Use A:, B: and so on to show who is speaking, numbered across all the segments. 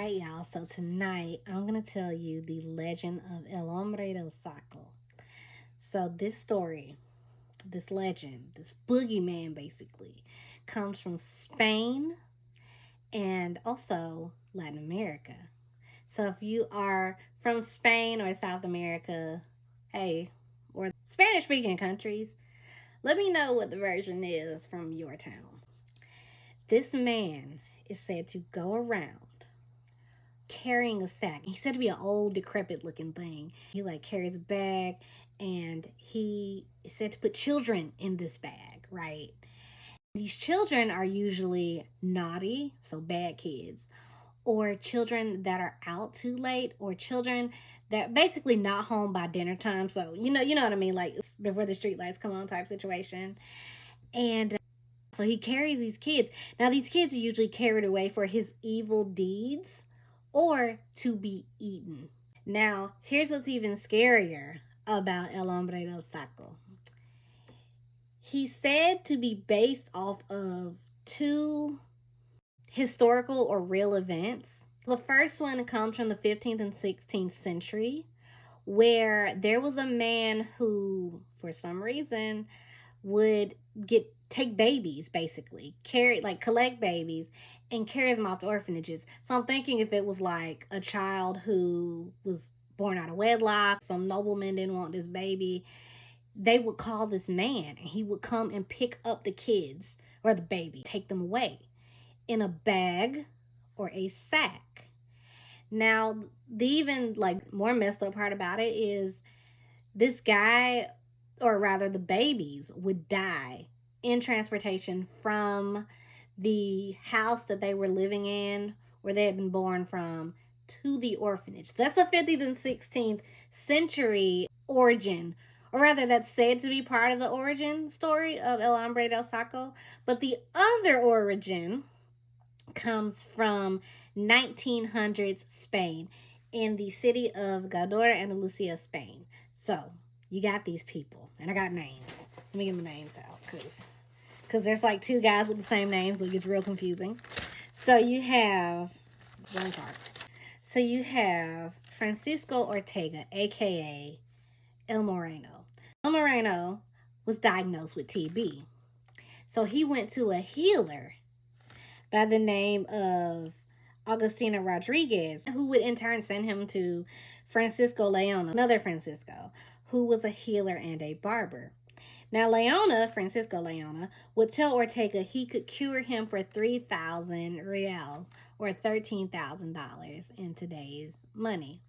A: right, y'all. So tonight I'm gonna tell you the legend of El Hombre del Saco. So this story, this legend, this boogeyman basically, comes from Spain and also Latin America. So if you are from Spain or South America, hey, or Spanish speaking countries, let me know what the version is from your town. This man is said to go around carrying a sack. He said to be an old, decrepit looking thing. He like carries a bag and he is said to put children in this bag, right? These children are usually naughty, so bad kids, or children that are out too late, or children that basically not home by dinner time. So you know what I mean, like before the street lights come on type situation. And so he carries these kids. Now, these kids are usually carried away for his evil deeds or to be eaten. Now, here's what's even scarier about El Hombre del Saco. He's said to be based off of two historical or real events. The first one comes from the 15th and 16th century, where there was a man who, for some reason, would get take babies, basically carry, like, collect babies and carry them off to orphanages. So I'm thinking if it was like a child who was born out of wedlock, some nobleman didn't want this baby, they would call this man and he would come and pick up the kids or the baby, take them away in a bag or a sack. Now, the even like more messed up part about it is this guy, or rather the babies, would die in transportation from the house that they were living in, where they had been born from, to the orphanage. That's a 15th and 16th century origin, or rather, that's said to be part of the origin story of El Hombre del Saco. But the other origin comes from 1900s Spain, in the city of Gador, Andalusia, Spain. So you got these people, and I got names. Let me get my names out, because there's like two guys with the same names, so it gets real confusing. So you have one chart. So you have Francisco Ortega, aka El Moreno. El Moreno was diagnosed with TB, so he went to a healer by the name of Agustina Rodriguez, who would in turn send him to Francisco Leona, another Francisco, who was a healer and a barber. Now, Francisco Leona, would tell Ortega he could cure him for 3,000 reals, or $13,000 in today's money.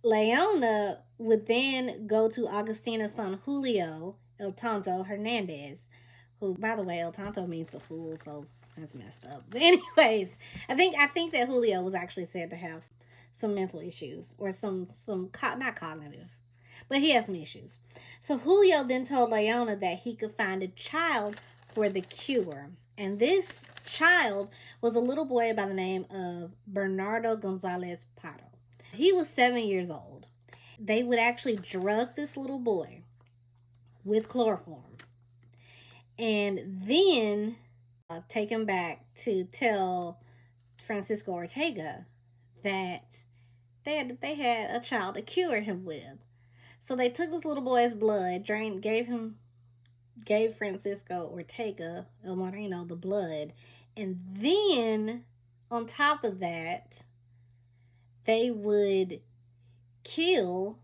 A: Leona would then go to Agustina's son Julio El Tonto Hernandez, who, by the way, El Tonto means a fool, so that's messed up. But anyways, I think that Julio was actually said to have some mental issues, or some not cognitive, but he has some issues. So Julio then told Leona that he could find a child for the cure, and this child was a little boy by the name of Bernardo Gonzalez Pato. He was 7 years old. They would actually drug this little boy with chloroform and then take him back to tell Francisco Ortega that they had a child to cure him with. So they took this little boy's blood, gave Francisco Ortega El Moreno the blood, and then on top of that, they would kill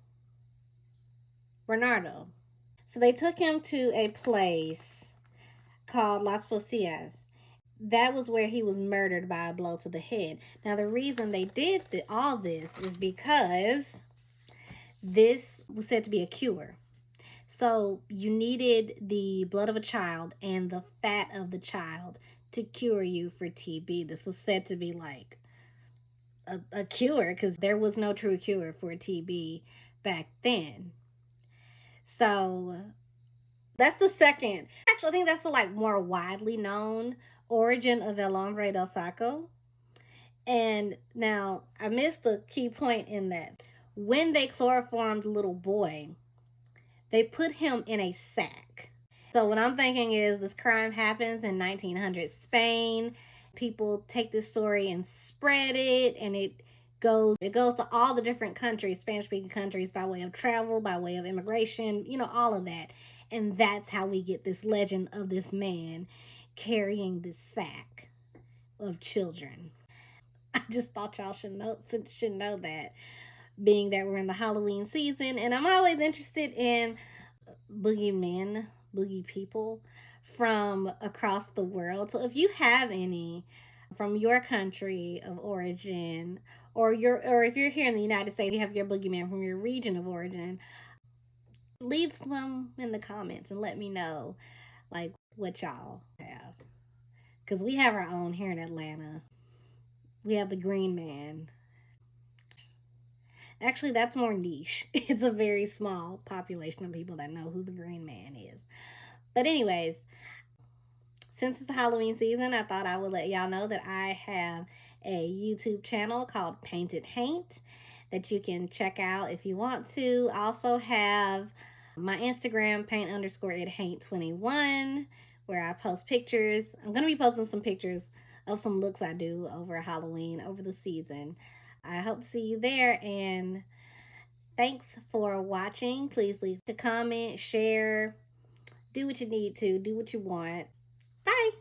A: Bernardo. So they took him to a place called Las Posillas. That was where he was murdered by a blow to the head. Now, the reason they did all this is because this was said to be a cure. So you needed the blood of a child and the fat of the child to cure you for TB. This was said to be like a cure, because there was no true cure for TB back then. So that's the second. Actually, I think that's the like more widely known origin of El Hombre del Saco. And now I missed a key point in that. When they chloroformed the little boy, they put him in a sack. So what I'm thinking is this crime happens in 1900 Spain. people take this story and spread it, and it goes to all the different countries, Spanish speaking countries, by way of travel, by way of immigration, all of that. And that's how we get this legend of this man carrying this sack of children. I just thought y'all should know that, being that we're in the Halloween season, and I'm always interested in boogeymen, boogie people from across the world. So if you have any from your country of origin, or if you're here in the United States, you have your boogeyman from your region of origin, leave some in the comments and let me know like what y'all have. Cause we have our own here in Atlanta. We have the Green Man. Actually, that's more niche. It's a very small population of people that know who the Green Man is. But anyways, since it's Halloween season, I thought I would let y'all know that I have a YouTube channel called Painted Haint that you can check out if you want to. I also have my Instagram, paint_it_haint21, where I post pictures. I'm going to be posting some pictures of some looks I do over Halloween, over the season. I hope to see you there, and thanks for watching. Please leave a comment, share, do what you need to, do what you want. Bye.